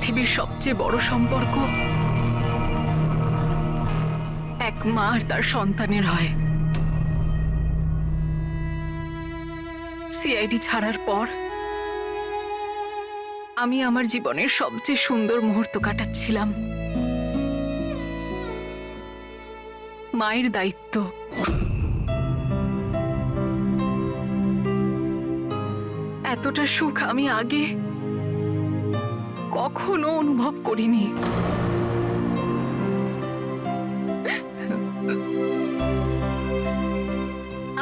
পৃথিবীর সবচেয়ে বড় সম্পর্ক এক মা আর তার সন্তানের হয়। সিআইডি ছাড়ার পর আমি আমার জীবনের সবচেয়ে সুন্দর মুহূর্ত কাটাচ্ছিলাম। মায়ের দায়িত্ব, এতটা সুখ আমি আগে কখনো অনুভব করিনি।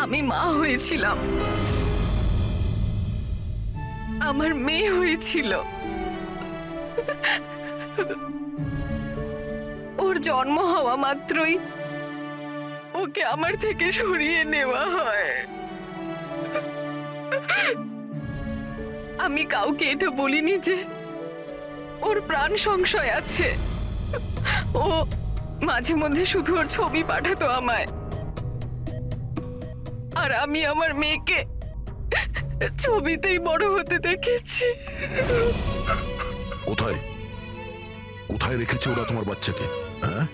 আমি মা হয়েছিলাম, আমার মেয়ে হয়েছিল। ওর জন্ম হওয়া মাত্রই ওকে আমার থেকে সরিয়ে নেওয়া হয়। আমি কাউকে এটা বলিনি যে ওর প্রাণ সংশয় আছে। ও মাঝে মধ্যে শুধু ওর ছবি পাঠাতো আমায়, আর আমি আমার মেয়েকে ছবিতেই বড় হতে দেখেছি। কোথায় কোথায় রেখেছে ওরা তোমার বাচ্চাকে? হ্যাঁ,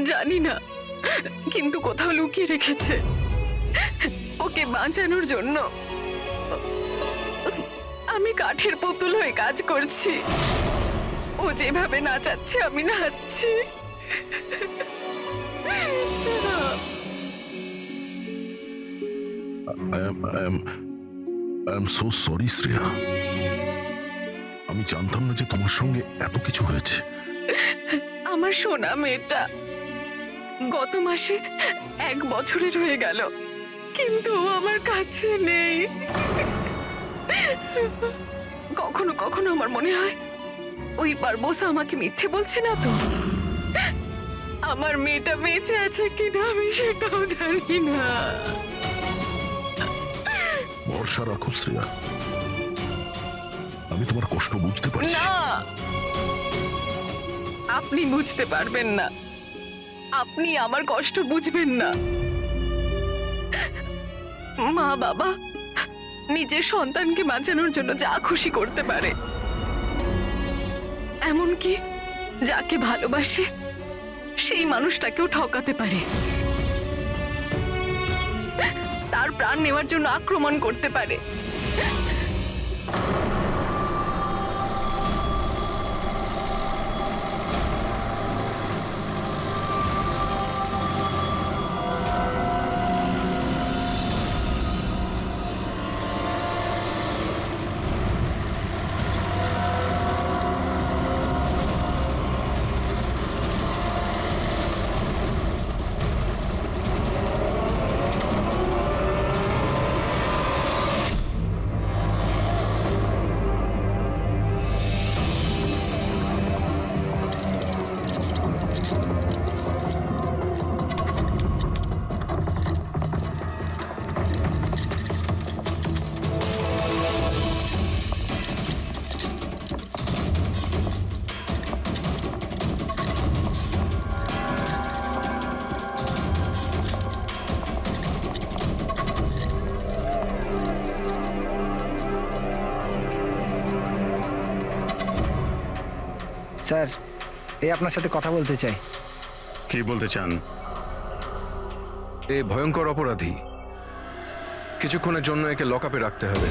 জানি না, কিন্তু কোথাও লুকিয়ে রেখেছে ওকে বাঁচানোর জন্য। আমি কাঠের পুতুল হয়ে কাজ করছি, ও যেভাবে নাচাচ্ছে আমি নাচছি। I am so sorry, Shreya. আমি জানতাম না যে তোমার সঙ্গে এত কিছু হয়েছে। আমার সোনা মেয়েটা গত মাসে 1 বছরের হয়ে গেল, কিন্তু ও আমার কাছে নেই। কখনো কখনো আমার মনে হয় ওই পারবোসা আমাকে মিথ্যে বলছে না তো। আমার মেয়েটা বেঁচে আছে কিনা আমি সেটাও জানি না। ভরসা রাখো শ্রেয়া, আমি তোমার কষ্ট বুঝতে পারছি। না, আপনি বুঝতে পারবেন না, আপনি আমার কষ্ট বুঝবেন না। মা বাবা নিজের সন্তানকে বাঁচানোর জন্য যা খুশি করতে পারে, এমনকি যাকে ভালোবাসে সেই মানুষটাকেও ঠকাতে পারে, তার প্রাণ নেওয়ার জন্য আক্রমণ করতে পারে। স্যার, এই আপনার সাথে কথা বলতে চাই। কি বলতে চান? এ ভয়ঙ্কর অপরাধী, কিছুক্ষণের জন্য একে লকআপে রাখতে হবে।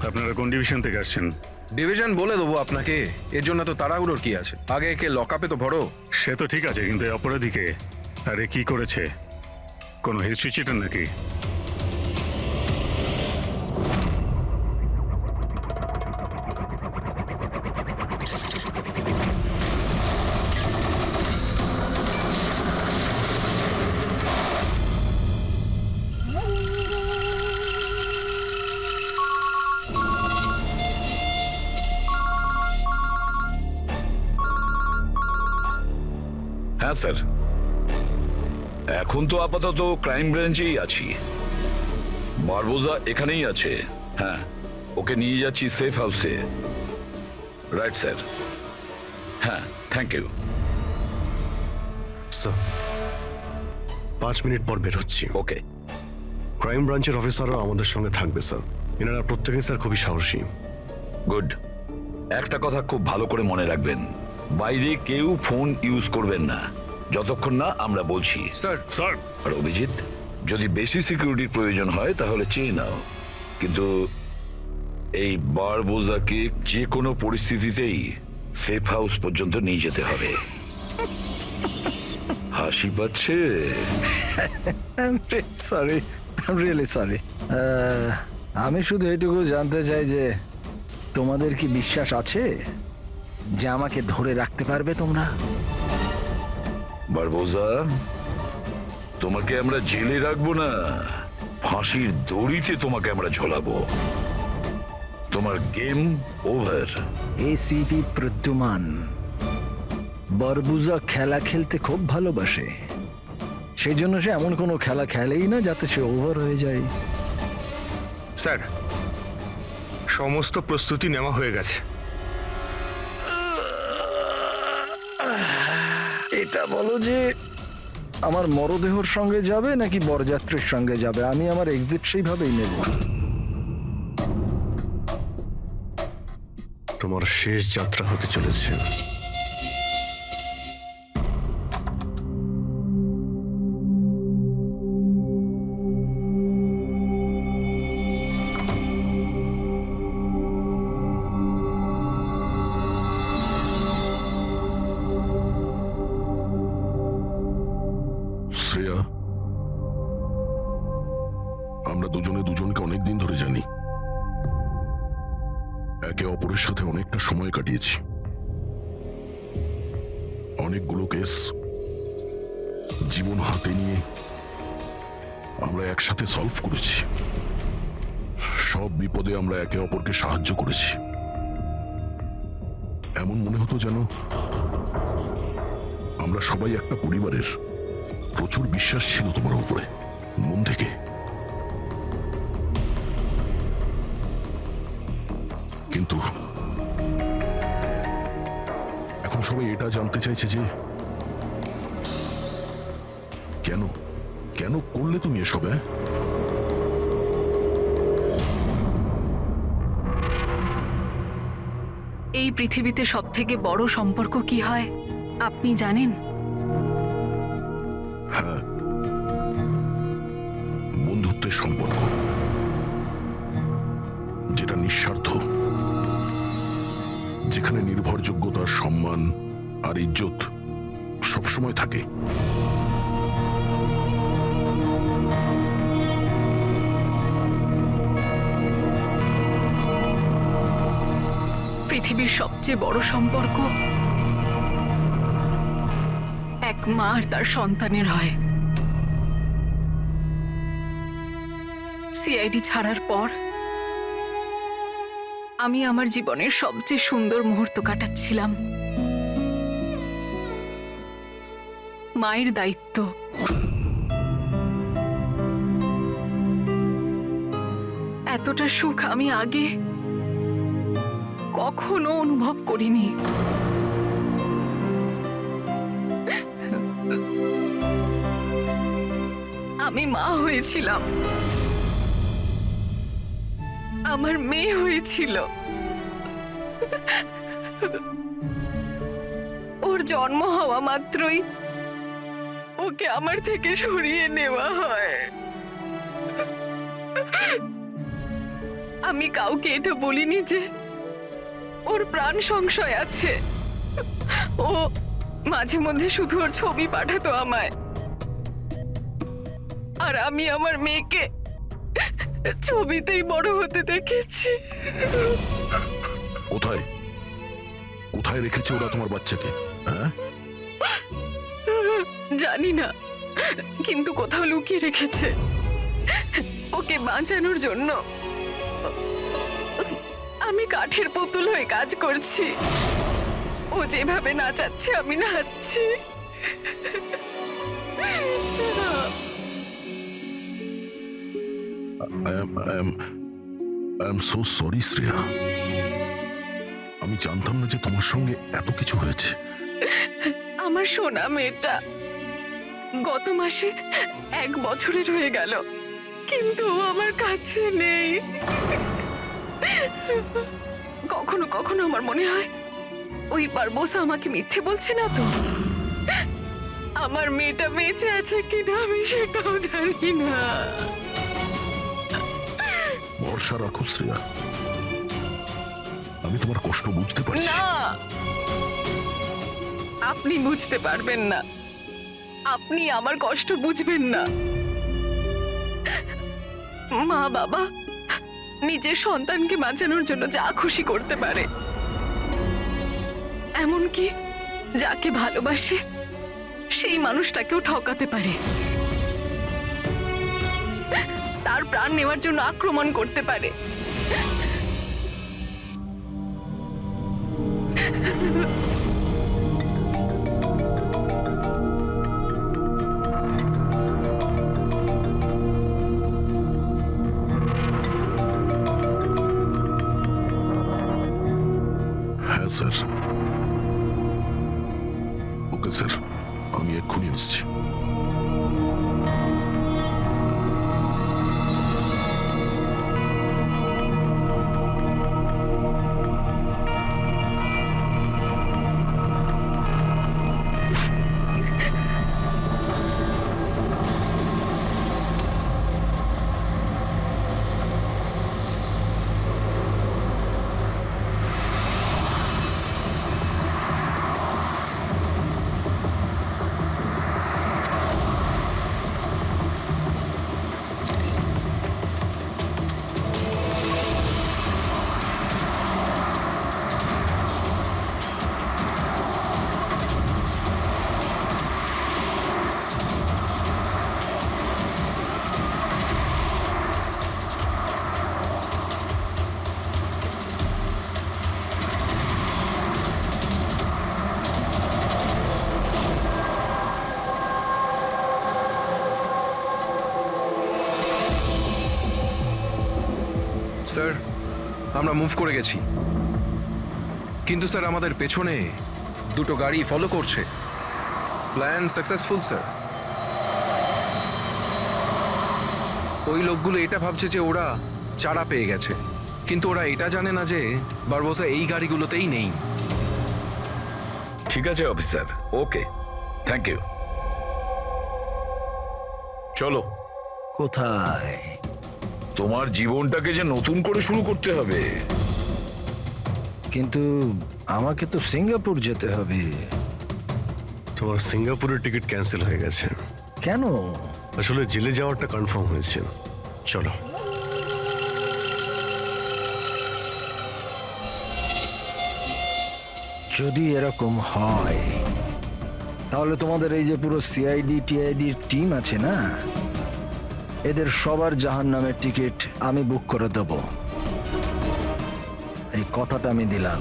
আপনারা কোন ডিভিশন থেকে আসছেন? ডিভিশন বলে দেবো আপনাকে, এর জন্য তো তাড়াহুড়োর কি আছে? আগে একে লকআপে তো ভরো। সে তো ঠিক আছে, কিন্তু এই অপরাধীকে আরে কি করেছে? কোনো হিস্ট্রি চিটার নাকি? হ্যাঁ স্যার, এখন তো আপাতত ক্রাইম ব্রাঞ্চেই আছি। বারবোজা এখানেই আছে। হ্যাঁ, ওকে নিয়ে যাচ্ছি সেফ হাউসে। Right sir. হ্যাঁ, থ্যাংক ইউ স্যার। 5 মিনিট পর বের হচ্ছি। ওকে। ক্রাইম ব্রাঞ্চের অফিসারও আমাদের সঙ্গে থাকবে স্যার। এনারা প্রত্যেকেই স্যার খুবই সাহসী। গুড। একটা কথা খুব ভালো করে মনে রাখবেন, বাইরে কেউ ফোন ইউজ করবেন না যতক্ষণ না আমরা বলছি। স্যার স্যার, আর অভিজিৎ, যদি বেশি সিকিউরিটির প্রয়োজন হয় তাহলে চেয়ে নাও, কিন্তু এই বারবোজাকে যে কোনো পরিস্থিতিতেই সেফ হাউস পর্যন্ত নিয়ে যেতে হবে। হাসি পাচ্ছে? Sorry, really sorry. আমি শুধু এটুকু জানতে চাই যে তোমাদের কি বিশ্বাস আছে যে আমাকে ধরে রাখতে পারবে তোমরা? বারবোজা, তোমাকে আমরা জেলে রাখবো না, ফাঁসির দড়িতে তোমাকে আমরা ঝোলাবো। তোমার গেম ওভার। এসিপি প্রদ্যুমান বারবুজা খেলা খেলতে খুব ভালোবাসে, সেই জন্য সে এমন কোনো খেলা খেলেই না যাতে সে ওভার হয়ে যায়। স্যার, সমস্ত প্রস্তুতি নেওয়া হয়ে গেছে। এটা বলো যে আমার মরদেহর সঙ্গে যাবে নাকি বরযাত্রীর সঙ্গে যাবে? আমি আমার এক্সিট সেইভাবেই নেব। তোমার শেষ যাত্রা হতে চলেছে। শ্রেয়া, আমরা দুজনে দুজনকে অনেকদিন ধরে জানি, একে অপরের সাথে অনেকটা সময় কাটিয়েছি, অনেকগুলো কেস জীবন হাতে নিয়ে আমরা একসাথে সলভ করেছি, সব বিপদে আমরা একে অপরকে সাহায্য করেছি। এমন মনে হতো যেন আমরা সবাই একটা পরিবারের। প্রচুর বিশ্বাস ছিল তোমার উপরে, মন থেকে। কিন্তু এখন সবাই এটা জানতে চাইছে যে কেন কেন করলে তুমি এসব? এই পৃথিবীতে সব থেকে বড় সম্পর্ক কি হয় আপনি জানেন? হ্যাঁ, বন্ধুত্বের সম্পর্ক, যেটা নিঃস্বার্থ, যেখানে নির্ভরযোগ্যতা, সম্মান আর ইজ্জত সবসময় থাকে। পৃথিবীর সবচেয়ে বড় সম্পর্ক এক মা আর তার সন্তানের হয়। সিআইডি ছাড়ার পর আমি আমার জীবনের সবচেয়ে সুন্দর মুহূর্ত কাটাচ্ছিলাম। মায়ের দায়িত্ব, এতটা সুখ আমি আগে কখনো অনুভব করিনি। আমি মা হয়েছিলাম, আমার মেয়ে হয়েছিল। ওর জন্ম হওয়া মাত্রই ওকে আমার থেকে সরিয়ে নেওয়া হয়। আমি কাউকে এটা বলিনি যে ওর প্রাণ সংশয় আছে। ও মাঝে মধ্যে শুধু ওর ছবি পাঠাতো আমায়, আর আমি আমার মেয়েকে ছবিতেই বড় হতে দেখেছি। কোথায় কোথায় রেখেছে ওরা তোমার বাচ্চাকে? হ্যাঁ, জানি না, কিন্তু কোথাও লুকিয়ে রেখেছে ওকে বাঁচানোর জন্য। আমি কাঠের পুতুল হয়ে কাজ করছি, ও যেভাবে নাচাচ্ছে আমি নাচছি। I am so sorry, Shreya. আমি জানতাম না যে তোমার সঙ্গে এত কিছু হয়েছে। আমার সোনা মেয়েটা গত মাসে 1 বছরের হয়ে গেল, কিন্তু ও আমার কাছে নেই। কখনো কখনো আমার মনে হয় ওই বারবোসা আমাকে মিথ্যে বলছে না তো। আমার মেয়েটা বেঁচে আছে কিনা আমি সেটাও জানি না। ভরসা রাখো শ্রেয়া, আমি তোমার কষ্ট বুঝতে পারছি। না, আপনি বুঝতে পারবেন না, আপনি আমার কষ্ট বুঝবেন না। মা বাবা নিজের সন্তানকে বাঁচানোর জন্য যা খুশি করতে পারে, এমনকি যাকে ভালোবাসে সেই মানুষটাকেও ঠকাতে পারে, তার প্রাণ নেওয়ার জন্য আক্রমণ করতে পারে। হ্যাঁ স্যার। ওকে স্যার, আমি এক্ষুনি এসেছি। স্যার, আমরা মুভ করে গেছি, কিন্তু স্যার আমাদের পেছনে দুটো গাড়ি ফলো করছে। Plan successful sir. ওই লোকগুলো এটা ভাবছে যে ওরা চারা পেয়ে গেছে, কিন্তু ওরা এটা জানে না যে বারবোসা এই গাড়িগুলোতেই নেই। ঠিক আছে অফিসার, ওকে, থ্যাংক ইউ। চলো, কোথায়? তোমার জীবনটাকে যে নতুন করে শুরু করতে হবে। কিন্তু আমাকে তো সিঙ্গাপুর যেতে হবে। তোমার সিঙ্গাপুরের টিকিট ক্যান্সেল হয়ে গেছে। কেন? আসলে জেলে যাওয়াটা কনফার্ম হয়েছে। চলো। যদি এরকম হয় তাহলে তোমাদের এই যে পুরো সিআইডি টিআইডির টিম আছে না, এদের সবার জাহান্নামের টিকিট আমি বুক করে দেব। এই কথাটা আমি দিলাম।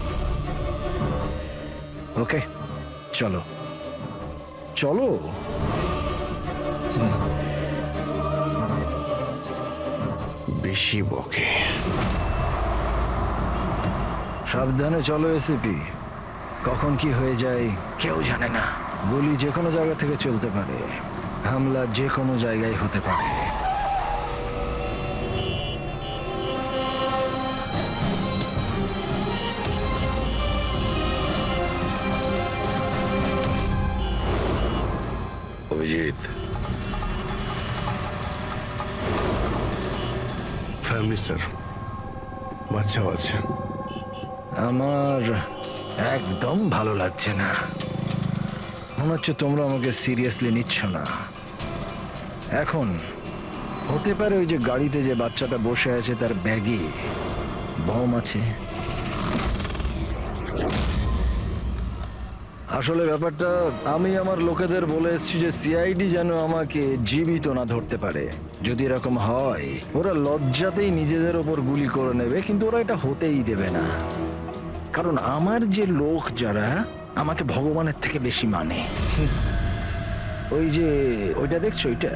ওকে, চলো চলো। বেশি বকে। সাবধানে চলো এসিপি, কখন কি হয়ে যায় কেউ জানে না। গুলি যে কোনো জায়গা থেকে চলতে পারে, হামলা যে কোনো জায়গায় হতে পারে। অভিজিৎ, ফ্যামিলি স্যার, বাচ্চাও আছে। আমার একদম ভালো লাগছে না। মনে হচ্ছে তোমরা আমাকে সিরিয়াসলি নিচ্ছ না। এখন হতে পারে ওই যে গাড়িতে যে বাচ্চাটা বসে আছে তার ব্যাগে বম আছে। আসলে ব্যাপারটা আমি আমার লোকেদের বলে এসেছি যে সিআইডি যেন আমাকে জীবিত না ধরতে পারে। যদি এরকম হয় ওরা লজ্জাতেই নিজেদের ওপর গুলি করে নেবে, কিন্তু ওরা এটা হতেই দেবে না। কারণ আমার যে লোক যারা আমাকে ভগবানের থেকে বেশি মানে। ওই যে ওইটা দেখছো, ওইটা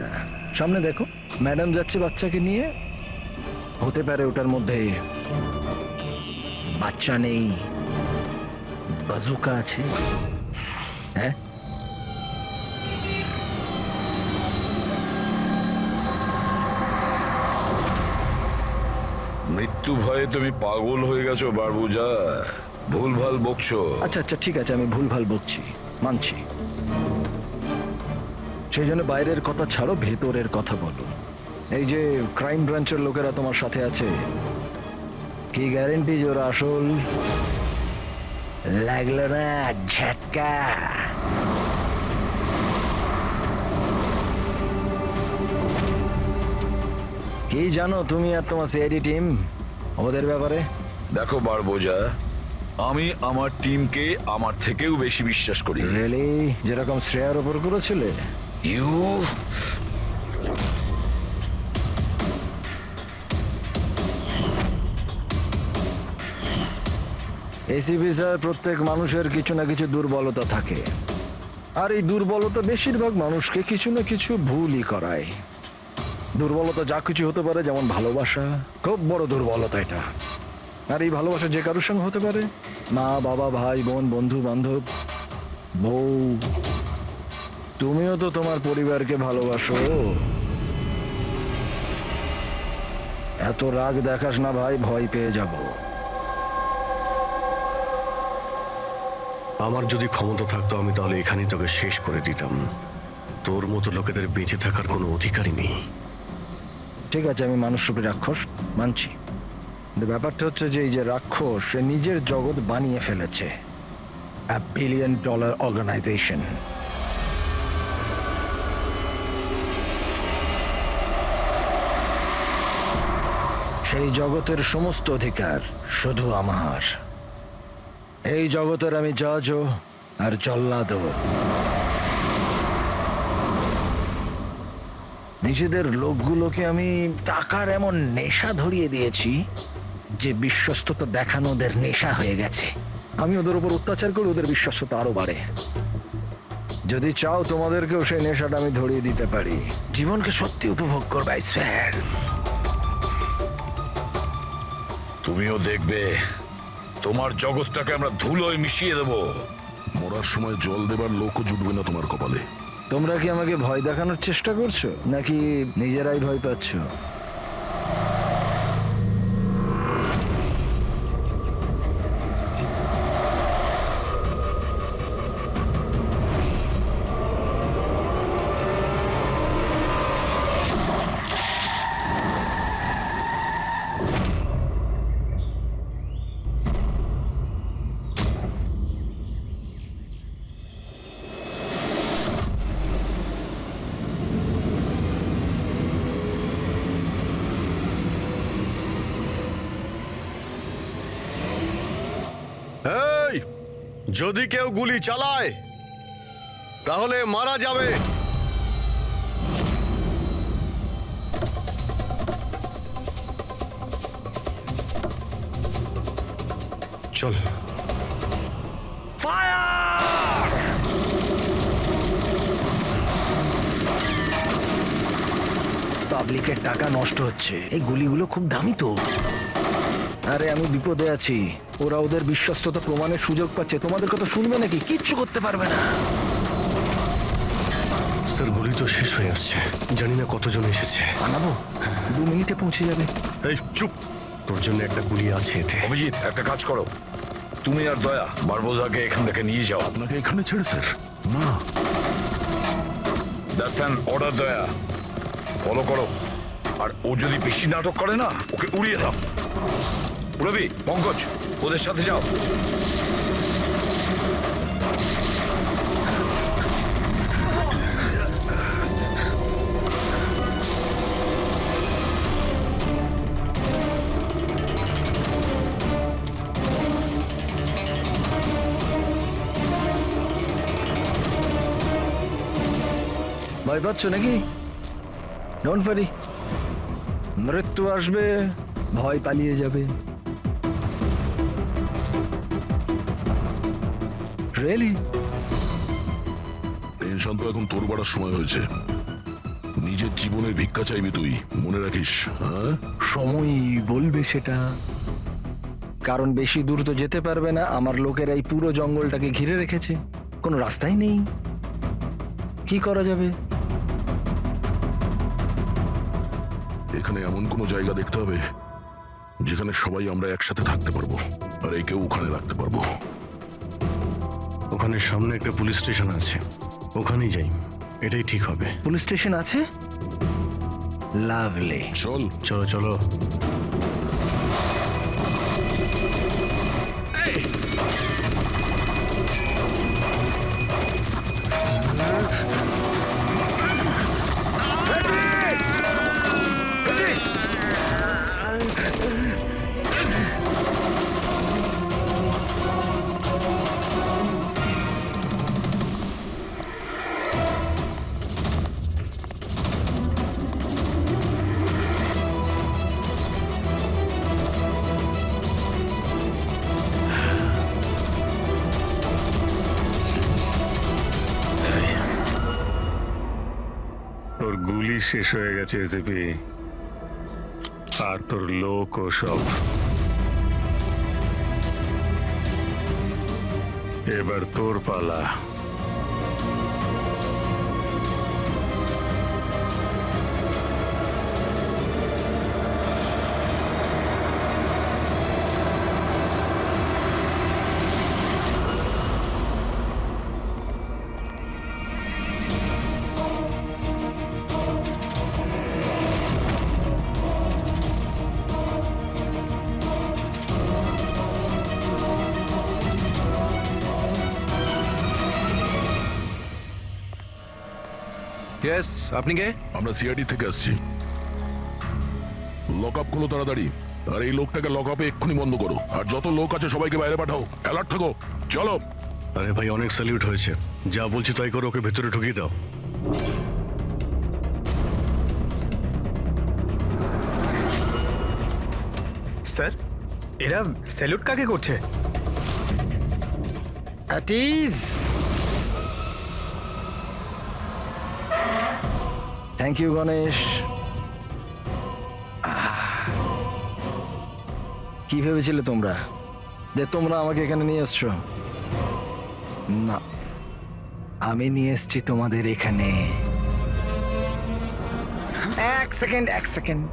সামনে দেখো, ম্যাডাম যাচ্ছে বাচ্চাকে নিয়ে। হতে পারে ওটার মধ্যে বাচ্চা নেই, বাজুকা আছে। হ্যাঁ, মৃত্যু ভয়ে তুমি পাগল হয়ে গেছো বারবুজা, ভুলভাল বকছো। আচ্ছা আচ্ছা ঠিক আছে, আমি ভুলভাল বকছি, মানছি। সেই জন্য বাইরের কথা ছাড়ো, ভেতরের কথা বলো। এই যে ক্রাইম ব্রাঞ্চের লোকেরা তোমার সাথে আছে, কি গ্যারেন্টি যে ওরা আসল? লাগলো না ঝটকা? কি জানো তুমি আর তোমার সিআইডি টিম ওদের ব্যাপারে? দেখো বারবোজা, আমি আমার টিমকে আমার থেকেও বেশি বিশ্বাস করি। রিয়েলি? যেরকম শ্রেয়ার ওপর করেছিলে? ইউ এসিপি স্যার, প্রত্যেক মানুষের কিছু না কিছু দুর্বলতা থাকে, আর এই দুর্বলতা বেশিরভাগ মানুষকে কিছু না কিছু ভুলই করায়। দুর্বলতা যা কিছু হতে পারে, যেমন ভালোবাসা, খুব বড় দুর্বলতা এটা। আর এই ভালোবাসা যে কারোর সঙ্গে হতে পারে, মা বাবা, ভাই বোন, বন্ধু বান্ধব, বউ। তুমিও তো তোমার পরিবারকে ভালোবাসো। এত রাগ দেখাস না ভাই, ভয় পেয়ে যাব। আমার যদি ক্ষমতা থাকতো আমি তাহলে এখানেই তোকে শেষ করে দিতাম। তোর মতো লোকেদের বেঁচে থাকার কোনো অধিকারই নেই। ঠিক আছে, আমি মানুষরূপী রাক্ষস মানছি, কিন্তু ব্যাপারটা হচ্ছে যে এই যে রাক্ষস, সে নিজের জগৎ বানিয়ে ফেলেছে, $1 বিলিয়ন অর্গানাইজেশন। সেই জগতের সমস্ত অধিকার শুধু আমার। এই জগতের আমি জজও আর জল্লাদও। নিজেদের লোকগুলোকে আমি টাকার এমন নেশা ধরিয়ে দিয়েছি যে বিশ্বস্ততা দেখানো ওদের নেশা হয়ে গেছে। আমি ওদের উপর অত্যাচার করে ওদের বিশ্বস্ততা আরো বাড়ে। যদি চাও তোমাদেরকেও সেই নেশাটা আমি ধরিয়ে দিতে পারি। জীবনকে সত্যি উপভোগ করবে, স্যার। তুমিও দেখবে তোমার জগৎটাকে আমরা ধুলোয় মিশিয়ে দেবো। মরার সময় জল দেবার লোকও জুটবে না তোমার কপালে। তোমরা কি আমাকে ভয় দেখানোর চেষ্টা করছো, নাকি নিজেরাই ভয় পাচ্ছ? এই, যদি কেউ গুলি চালায় তাহলে মারা যাবে। চল। পাবলিকের টাকা নষ্ট হচ্ছে, এই গুলিগুলো খুব দামি তো। আরে আমি বিপদে আছি, ওরা ওদের বিশ্বস্ততা প্রমাণের সুযোগ পাচ্ছে। তোমাদের কথা শুনবে নাকি? কিচ্ছু করতে পারবে না। স্যার, গুলি তো শেষ হয়ে আসছে, জানি না কতজন এসেছে। আনাবো, 2 মিনিটে পৌঁছে যাবে। এই চুপ, তোর জন্য একটা গুলি আছে এতে। অভিজিৎ, একটা কাজ করো, তুমি আর দয়া বারবোজাকে এখান থেকে নিয়ে যাও। আপনাকে এখানে ছেড়ে স্যার? না, দ্যাটস অ্যান অর্ডার দয়া, ফলো করো। আর ও যদি বেশি নাটক করে না, ওকে উড়িয়ে দাও। রবি, পঙ্কজ, ওদের সাথে যাও। ভয় পাচ্ছ নাকি? ডোন্ট ওয়ারি, মৃত্যু আসবে, ভয় পালিয়ে যাবে। রিয়েলি? টেনশন তো এখন তোর বাড়ার সময় হয়েছে। নিজের জীবনের ভিক্ষা চাইবি তুই, মনে রাখিস। হ্যাঁ, সময়ই বলবে সেটা। কারণ বেশি দূর তো যেতে পারবে না, আমার লোকেরা এই পুরো জঙ্গলটাকে ঘিরে রেখেছে, কোনো রাস্তাই নেই। কি করা যাবে? এখানে এমন কোনো জায়গা দেখতে হবে যেখানে সবাই আমরা একসাথে থাকতে পারবো আর একেও ওখানে রাখতে পারবো। ওখানে সামনে একটা পুলিশ স্টেশন আছে, ওখানেই যাই, এটাই ঠিক হবে। পুলিশ স্টেশন আছে? লাভলি। চল। চলো চলো। তোর গুলি শেষ হয়ে গেছে এসিপি, আর তোর লোক ও সব। এবার তোর পালা। ইয়েস, আপনি কে? আমরা সিআইডি থেকে আসছি। লক আপ করো তাড়াতাড়ি, আর এই লোকটাকে লক আপে এক্ষুনি বন্ধ করো, আর যত লোক আছে সবাইকে বাইরে পাঠাও। অ্যালার্ট থাকো। চলো। আরে ভাই, অনেক স্যালিউট হয়েছে, যা বলছি তাই করো, ওকে ভেতরে ঢুকিয়ে দাও। স্যার, এরা স্যালুট কাকে করছে? Thank you Ganesh. কি ভেবেছিলে তোমরা যে তোমরা আমাকে এখানে নিয়ে এসছো? না, আমি নিয়ে এসছি তোমাদের এখানে। এক সেকেন্ড।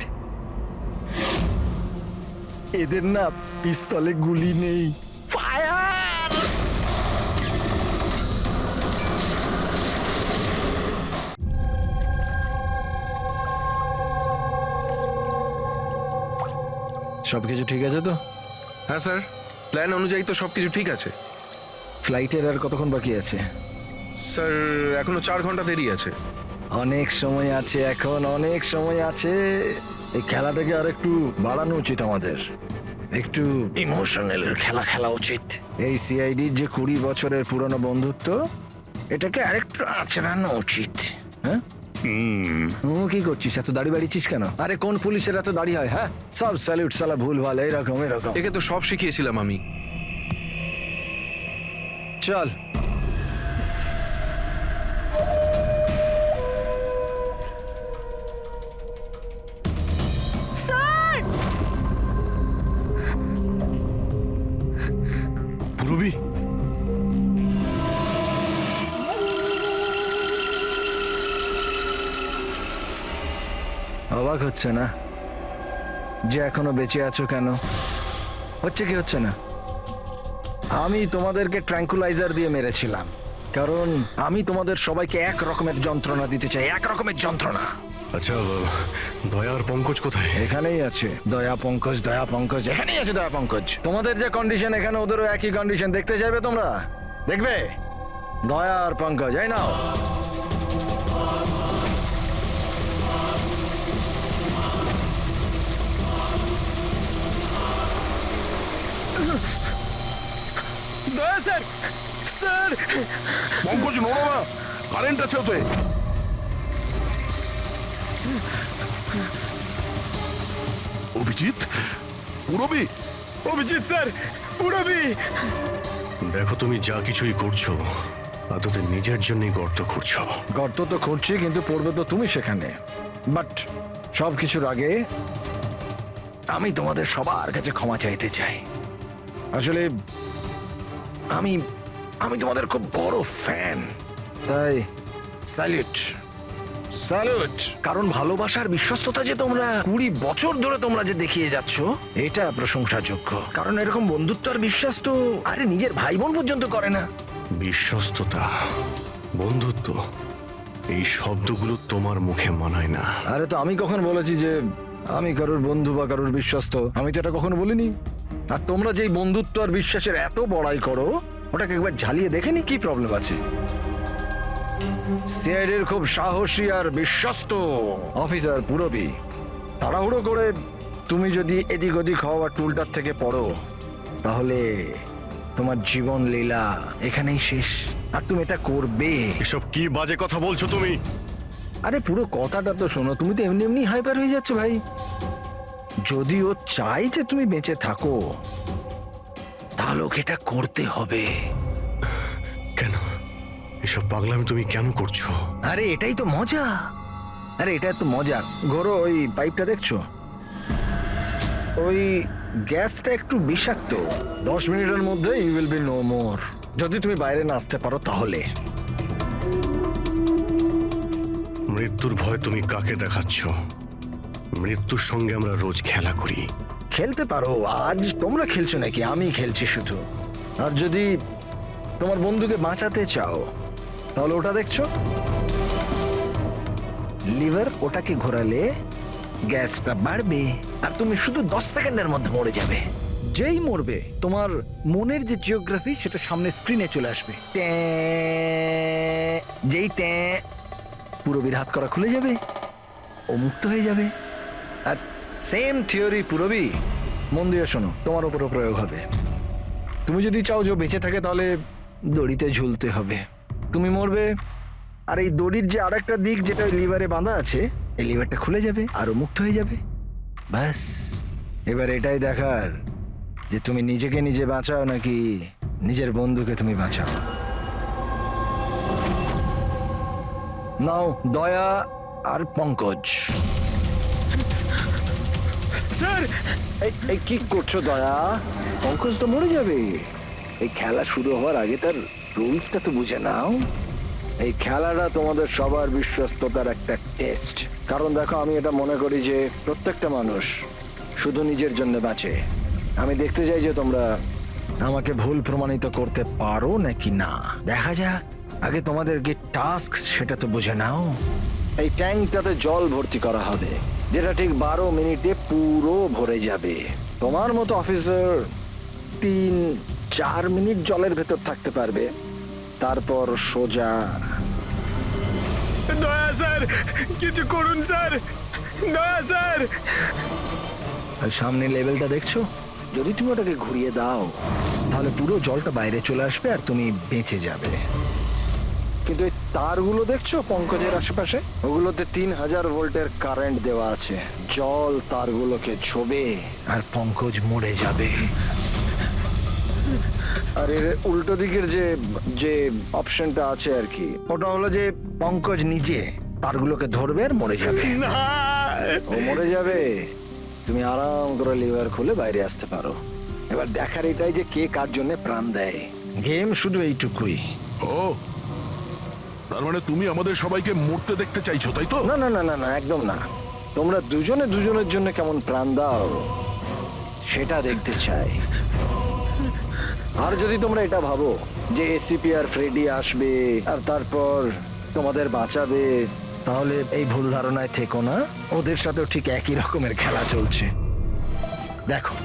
এদের না পিস্তলে গুলি নেই। ফায়ার! সবকিছু ঠিক আছে তো? হ্যাঁ স্যার, প্ল্যান অনুযায়ী তো সবকিছু ঠিক আছে। ফ্লাইটের আর কতক্ষণ বাকি আছে? স্যার, এখনো 4 ঘন্টা দেরি আছে। অনেক সময় আছে, এখন অনেক সময় আছে। এই খেলাটাকে আর একটু বাড়ানো উচিত আমাদের, একটু ইমোশনালের খেলা উচিত। এই সিআইডির যে 20 বছরের পুরনো বন্ধুত্ব, এটাকে আরেকটু আচড়ানো উচিত। হ্যাঁ, কি করছিস? এত দাড়ি বাড়িছিস কেন? আরে কোন পুলিশের এত দাড়ি হয়? হ্যাঁ, সব স্যালিউট সালা ভুল ভাল এরকম। একে তো সব শিখিয়েছিলাম আমি। চল। পুরবি, অবাক হচ্ছে না যে এখনো বেঁচে আছো? কেন হচ্ছে কি হচ্ছে না? আমি তোমাদেরকে ট্র্যাঙ্কুলাইজার দিয়ে মেরেছিলাম, কারণ আমি তোমাদের সবাইকে এক রকমের যন্ত্রণা দিতে চাই, এক রকমের যন্ত্রণা। আচ্ছা, দয়া আর পঙ্কজ কোথায়? এখানেই আছে দয়া পঙ্কজ, এখানেই আছে দয়া পঙ্কজ। তোমাদের যে কন্ডিশন, এখানে ওদেরও একই কন্ডিশন। দেখতে চাইবে তোমরা? দেখবে? দয়া আর পঙ্কজ, এই নাও। দয়া স্যার, স্যার! পঙ্কজ, নড়ো না, কারেন্ট আছে ওতে। অভিজিৎ, পুরবি। অভিজিৎ স্যার, পুরবি! দেখো, তুমি যা কিছুই করছো আদতে নিজের জন্যই গর্ত খুঁড়ছো। গর্ত তো খুঁড়ছি, কিন্তু পড়বে তো তুমি সেখানে। বাট সব কিছুর আগে আমি তোমাদের সবার কাছে ক্ষমা চাইতে চাই। আসলে আমি আমি তোমাদের খুব বড় ফ্যান, তাই স্যালিউট স্যালুট। কারণ ভালোবাসার বিশ্বস্ততা যে তোমরা 20 বছর ধরে তোমরা যে দেখিয়ে যাচ্ছ, এটা প্রশংসাযোগ্য। কারণ এরকম বন্ধুত্ব আর বিশ্বাস তো আরে নিজের ভাই বোন পর্যন্ত করে না। বিশ্বস্ততা, বন্ধুত্ব, এই শব্দগুলো তোমার মুখে মানায় না। আরে তো আমি কখন বলেছি যে আমি কারোর বন্ধু বা কারোর বিশ্বস্ত? আমি তো এটা কখনো বলিনি। আর তোমরা যেই বন্ধুত্ব আর বিশ্বাসের এত বড়াই করো, ওটাকে একবার ঝালিয়ে দেখেনি কি প্রবলেম আছে? সিআইডির খুব সাহসী আর বিশ্বস্ত অফিসার পুরবি, তাড়াহুড়ো করে তুমি যদি এদিক ওদিক হওয়া টুলটার থেকে পড়ো, তাহলে তোমার জীবন লীলা এখানেই শেষ। আর তুমি এটা করবে। এসব কি বাজে কথা বলছো তুমি? আরে পুরো কথাটা তো শোনো। তুমি তো এমনি এমনি হাইপার হয়ে যাচ্ছ ভাই। যদি ও চাই যে তুমি বেঁচে থাকো, তাহলে ওকে এটা করতে হবে। কেন এসব পাগলামি তুমি কেন করছো? আরে এটাই তো মজা। আরে এটা তো মজা। ঘোরো, ওই পাইপটা দেখছো? ওই গ্যাসটা একটু বিষাক্ত। 10 মিনিটের মধ্যে you will be no more. যদি তুমি বাইরে না আসতে পারো তাহলে। মৃত্যুর ভয় তুমি কাকে দেখাচ্ছ? মৃত্যুর সঙ্গে আমরা রোজ খেলা করি। খেলতে পারো। আজ তোমরা খেলছো নাকি? আমি খেলছি শুধু। আর যদি তোমার বন্ধুকে বাঁচাতে চাও, তাহলে ওটা দেখছো লিভার, ওটাকে ঘোরালে গ্যাসটা বাড়বে আর তুমি শুধু 10 সেকেন্ডের মধ্যে মরে যাবে। যেই মরবে তোমার মনের যে জিওগ্রাফি সেটা সামনে স্ক্রিনে চলে আসবে। যেই পুরবীর হাত করা খুলে যাবে, ও মুক্ত হয়ে যাবে। আর সেম থিওরি পুরবী, মন দিয়ে শোনো, তোমার উপরও প্রয়োগ হবে। তুমি যদি চাও যে ও বেঁচে থাকে, তাহলে দড়িতে ঝুলতে হবে। তুমি মরবে, আর এই দড়ির যে আরেকটা দিক যেটা ওই লিভারে বাঁধা আছে, এই লিভারটা খুলে যাবে আর ও মুক্ত হয়ে যাবে। ব্যাস, এবার এটাই দেখার যে তুমি নিজেকে নিজে বাঁচাও নাকি নিজের বন্ধুকে তুমি বাঁচাও। নাও দয়া আর পঙ্কজ। স্যার এই কি করছো দয়া? পঙ্কজ তো মরে যাবে। এই খেলা শুরু হওয়ার আগে তার রুলসটা তো বুঝে নাও। এই খেলাটা তোমাদের সবার বিশ্বস্ততার একটা টেস্ট। কারণ দেখো, আমি এটা মনে করি যে প্রত্যেকটা মানুষ শুধু নিজের জন্য বাঁচে। আমি দেখতে চাই যে তোমরা আমাকে ভুল প্রমাণিত করতে পারো নাকি না। দেখা যাক। আগে তোমাদেরকে টাস্ক সেটা তো বুঝে নাও। এই ট্যাঙ্কটাতে জল ভর্তি করা হবে, যেটা ঠিক 12 মিনিটে পুরো ভরে যাবে। তোমার মতো অফিসার 3-4 মিনিট জলের ভেতর থাকতে পারবে, তারপর সোজা। দয়া স্যার, কিছু করুন স্যার, দয়া স্যার। আর সামনে লেভেলটা দেখছো? যদি তুমি ওটাকে ঘুরিয়ে দাও, তাহলে পুরো জলটা বাইরে চলে আসবে আর তুমি বেঁচে যাবে। কিন্তু এই তারগুলো দেখছো পঙ্কজের আশেপাশে, ওগুলোতে 3000 ভোল্টের কারেন্ট দেওয়া আছে। জল তারগুলোকে ছোবে আর পঙ্কজ মরে যাবে। আর এর উল্টো দিকের যে যে অপশনটা আছে আর কি, ওটা হলো যে পঙ্কজ নিজে তারগুলোকে ধরবে আর মরে যাবে। ও মরে যাবে, তুমি আরাম করে লিভার খুলে বাইরে আসতে পারো। এবার দেখার এটাই যে কে কার জন্য প্রাণ দেয়। গেম শুধু এইটুকুই। ও, তার মানে তুমি আমাদের সবাইকে মরতে দেখতে চাইছো, তাই তো? না না না না না, একদম না। তোমরা দুজনে দুজনের জন্য কেমন প্রাণ দাও সেটা দেখতে চাই। আর যদি তোমরা এটা ভাবো যে এসিপি আর ফ্রেডি আসবে আর তারপর তোমাদের বাঁচাবে, তাহলে এই ভুল ধারণায় থেকো না। ওদের সাথেও ঠিক একই রকমের খেলা চলছে। দেখো,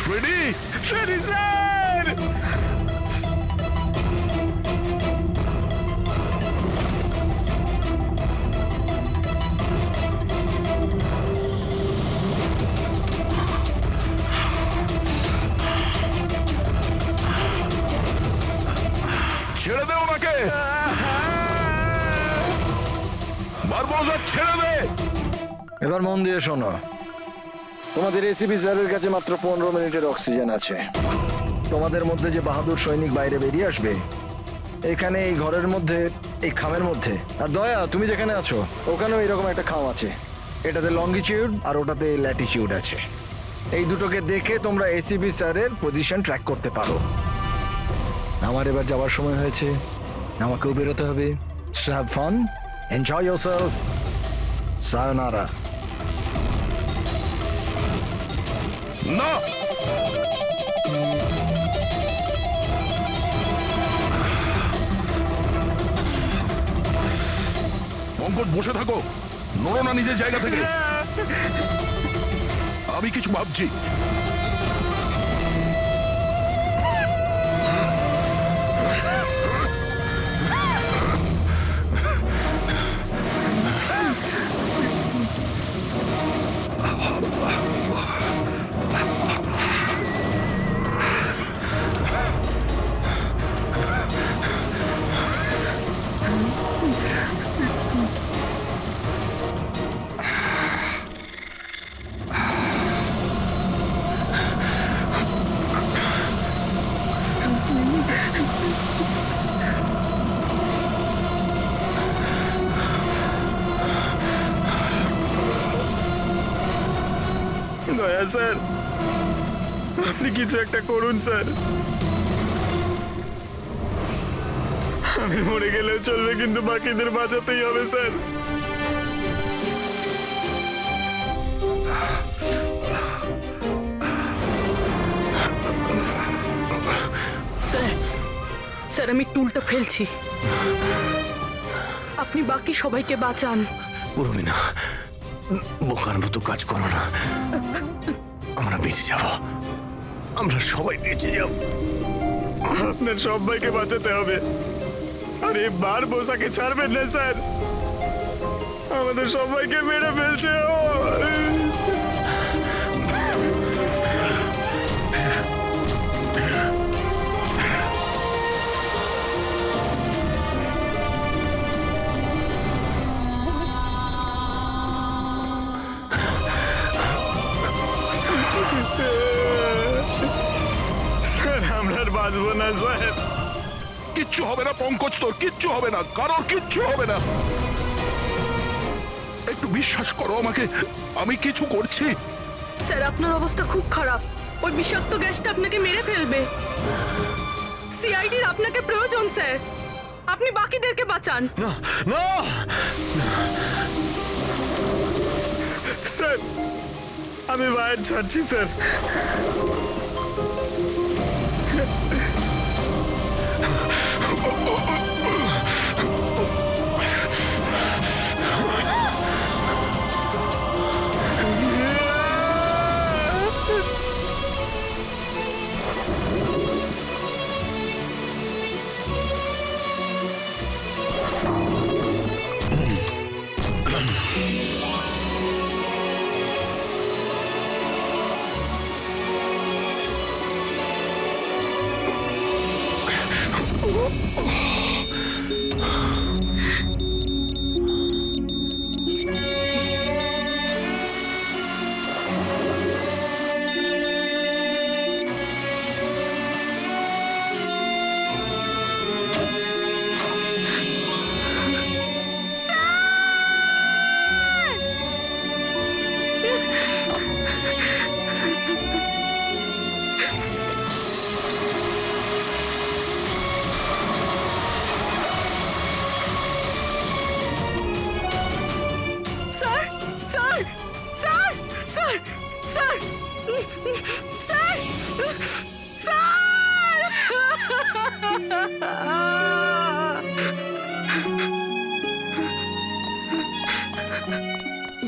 ফ্রেডি, ফ্রেডি স্যার! ছেড়ে দে ওনাকে। বারবোজা, ছেড়ে দে। এবার মন দিয়ে শোনো। তোমাদের এসিপি স্যারের কাছে মাত্র 15 মিনিটের অক্সিজেন আছে। তোমাদের মধ্যে যে বাহাদুর সৈনিক বাইরে বেরিয়ে আসবে, এখানে এই ঘরের মধ্যে, এই খামের মধ্যে। আর দয়া, তুমি যেখানে আছো ওখানেও এরকম একটা খাম আছে। এটাতে লঙ্গিটিউড আর ওটাতে ল্যাটিটিউড আছে। এই দুটোকে দেখে তোমরা এসিপি স্যারের পজিশন ট্র্যাক করতে পারো। আমার এবার যাওয়ার সময় হয়েছে, আমাকেও বেরোতে হবে। Have fun, enjoy yourself, সায়োনারা। না, পঙ্কজ বসে থাকো, নড়ো না নিজের জায়গা থেকে। আমি কিছু ভাবছি। দয়া স্যার, আপনি কিছু একটা করুন স্যার। আমি মরে গেলেও চলবে, কিন্তু বাকিদের বাঁচাতেই হবে স্যার। স্যার, স্যার আমি টুলটা ফেলছি, আপনি বাকি সবাইকে বাঁচান। উর্মিনা, বোকার মতো কাজ করো না। আমরা বেঁচে যাব, আমরা সবাই বেঁচে যাব। আপনার সবাইকে বাঁচাতে হবে, আর এই বার বোসাকে ছাড়বেন না স্যার। আমাদের সবাইকে মেরে ফেলছে ও। স্যার আমরা আর বাঁচবো না স্যার। কিচ্ছু হবে না পঙ্কজ, তোর কিচ্ছু হবে না, কারোর কিচ্ছু হবে না। একটু বিশ্বাস করো আমাকে, আমি কিছু করছি। স্যার আপনার অবস্থা খুব খারাপ, ওই বিষাক্ত গ্যাসটা আপনাকে মেরে ফেলবে। সিআইডির আপনাকে প্রয়োজন স্যার, আপনি বাকিদেরকে বাঁচান। না না, স্যার আমি বাইরে ছাড়ছি স্যার।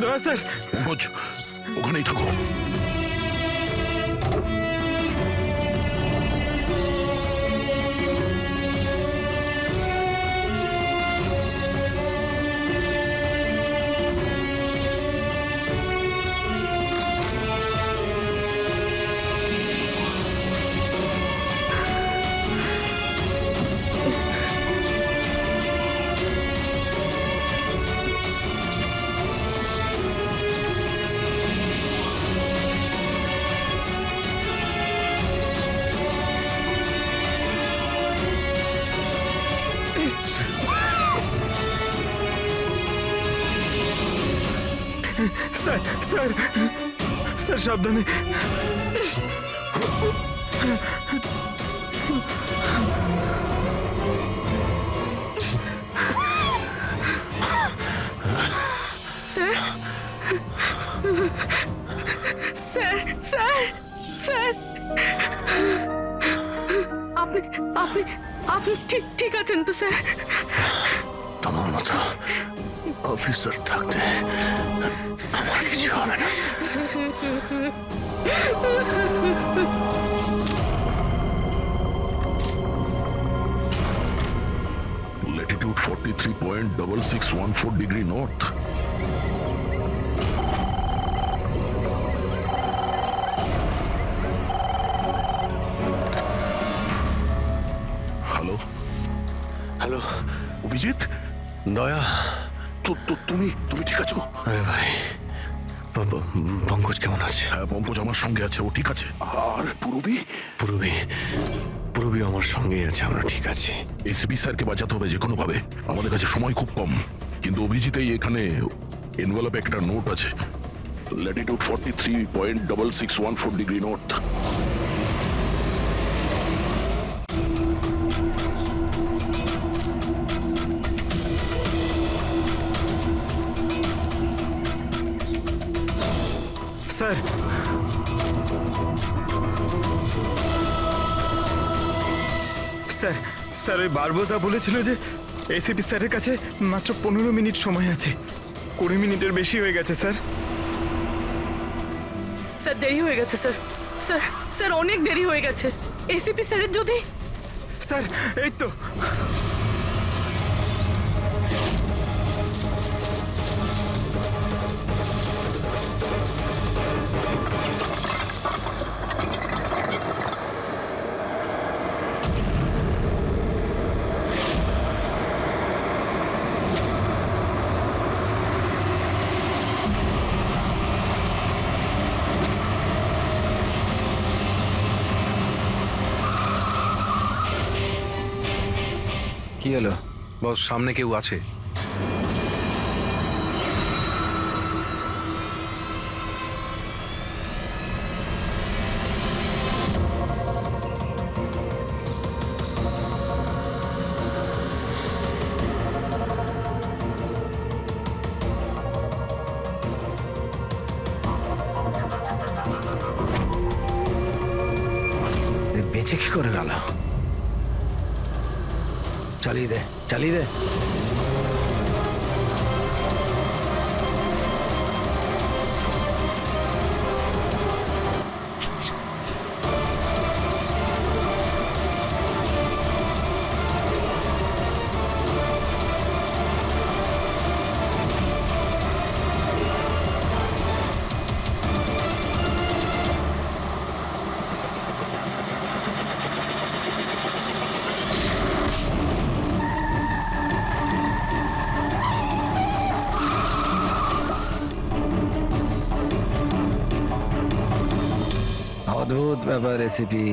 দয়া স্যার, পঙ্কজ ওখানেই থাকো। স্যার স্যার স্যার সাবধানে। স্যার স্যার স্যার স্যার আপনি আপনি আপনি ঠিক ঠিক আছেন তো স্যার? তোমার মতো অফিসার থাকতে আমার কিছু হবে না। Latitude 43.6614 degree north. Hello hello Abhijit, দয়া, তুমি ঠিক আছো? আরে ভাই, পঙ্কজ কেমন আছে? হ্যাঁ, পঙ্কজ আমার সঙ্গে আছে, ও ঠিক আছে। আর পূরবী? পূরবী আমার সঙ্গেই আছে, আমরা ঠিক আছি। এসপি স্যারকে বাঁচাতে হবে যে কোনো ভাবে, আমাদের কাছে সময় খুব কম। কিন্তু অভিজিতেই এখানে এনভেলপে একটা নোট আছে, Latitude 43.6614 degree north. Sir, sir sir ওই বারবোজা বলেছিল যে এসিপি স্যারের কাছে মাত্র 15 মিনিট সময় আছে। 20 মিনিটের বেশি হয়ে গেছে স্যার। স্যার দেরি হয়ে গেছে স্যার। স্যার স্যার অনেক দেরি হয়ে গেছে। এসিপি স্যারের যদি স্যার এই তো কি হলো? বস, সামনে কেউ আছে। এ বেঁচে কি করে গেল? চালিয়ে দে, চালিয়ে দে। অদ্ভুত ব্যাপার রেসিপি,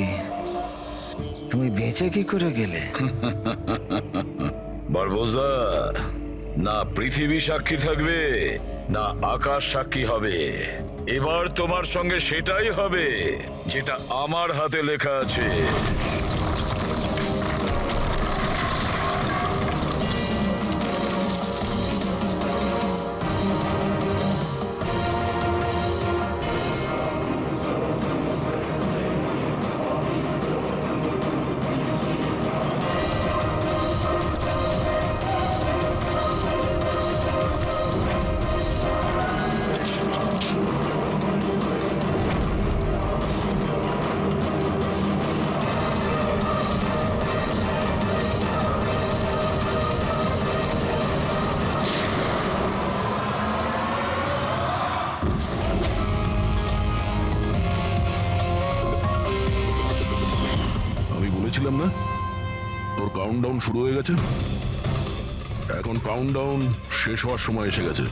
তুমি বেঁচে কি করে গেলে? বারবোজা, না পৃথিবী সাক্ষী থাকবে না আকাশ সাক্ষী হবে। এবার তোমার সঙ্গে সেটাই হবে যেটা আমার হাতে লেখা আছে। বলেছিলাম না তোর কাউন্টডাউন শুরু হয়ে গেছে। এখন কাউন্টডাউন শেষ হওয়ার সময় এসে গেছে।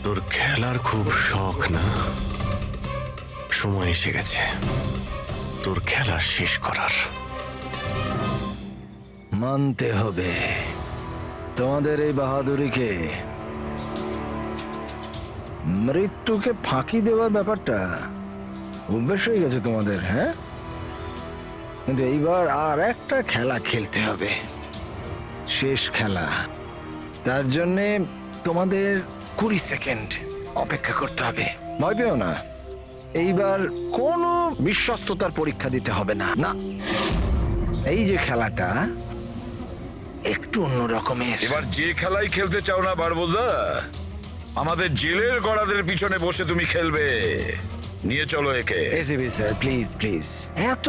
তোর খেলার খুব শখ না? সময় এসে গেছে তোর খেলা শেষ করার। মানতে হবে তোমাদের এই বাহাদুরিকে। মৃত্যুকে ফাঁকি দেওয়ার ব্যাপারটা অভ্যেস হয়ে গেছে তোমাদের, হ্যাঁ? কিন্তু এইবার আর একটা খেলা খেলতে হবে, শেষ খেলা। তার জন্যে তোমাদের 20 সেকেন্ড অপেক্ষা করতে হবে। ভয় পেও না, এইবার কোনো বিশ্বস্ততার পরীক্ষা দিতে হবে না। না, এই যে খেলাটা একটু অন্য রকমের। এবার যে খেলাই খেলতে চাও না বারবোজা, আমাদের জেলের গড়াদের পিছনে বসে তুমি খেলবে। নিয়ে চলো একে। এসিবি স্যার, প্লিজ প্লিজ, এত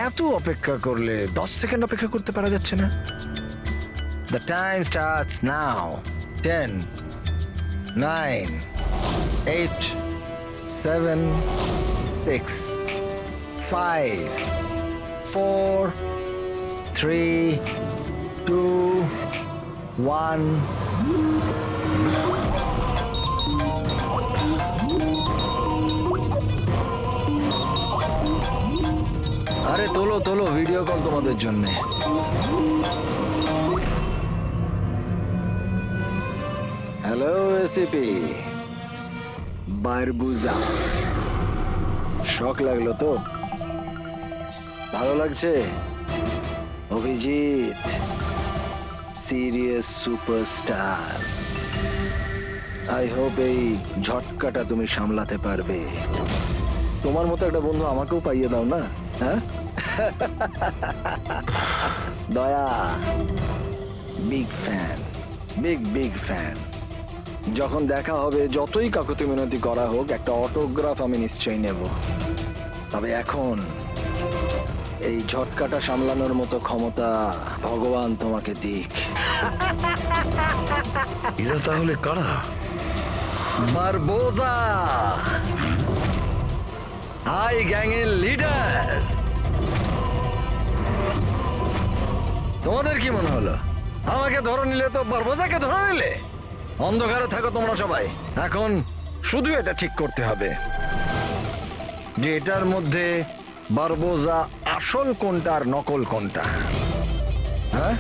এত অপেক্ষা করলে 10 সেকেন্ড অপেক্ষা করতে পারা যাচ্ছে না? The time starts now. 10, 9, 8, 7, 6, 5, 4, 3, 2, 1. আরে তোলো তোলো, ভিডিও কল তোমাদের জন্য। হ্যালো এসিপি বারবুজা, শক লাগলো তো? ভালো লাগছে? Abhijit serious superstar, I hope এই ঝটকাটা তুমি সামলাতে পারবে। তোমার মতো একটা বন্ধু আমাকেও পাইয়ে দাও না, হ্যাঁ? দয়া বিগ ফ্যান, বিগ ফ্যান। যখন দেখা হবে, যতই কাকুতি মিনতি করা হোক, একটা অটোগ্রাফ আমি নিশ্চয়ই নেব। তবে এখন এই ঝটকাটা সামলানোর মতো ক্ষমতা ভগবান তোমাকে দিক। এরা তাহলে কারা? বারবোজা, হাই গ্যাং এর লিডার। তোমাদের কি মনে হলো আমাকে ধরে নিলে তো বারবোজাকে ধরে নিলে? অন্ধকারে থাকো তোমরা সবাই। এখন শুধু এটা ঠিক করতে হবে যে এটার মধ্যে বারবোজা আসল কোনটা আর নকল কোনটা। হ্যাঁ,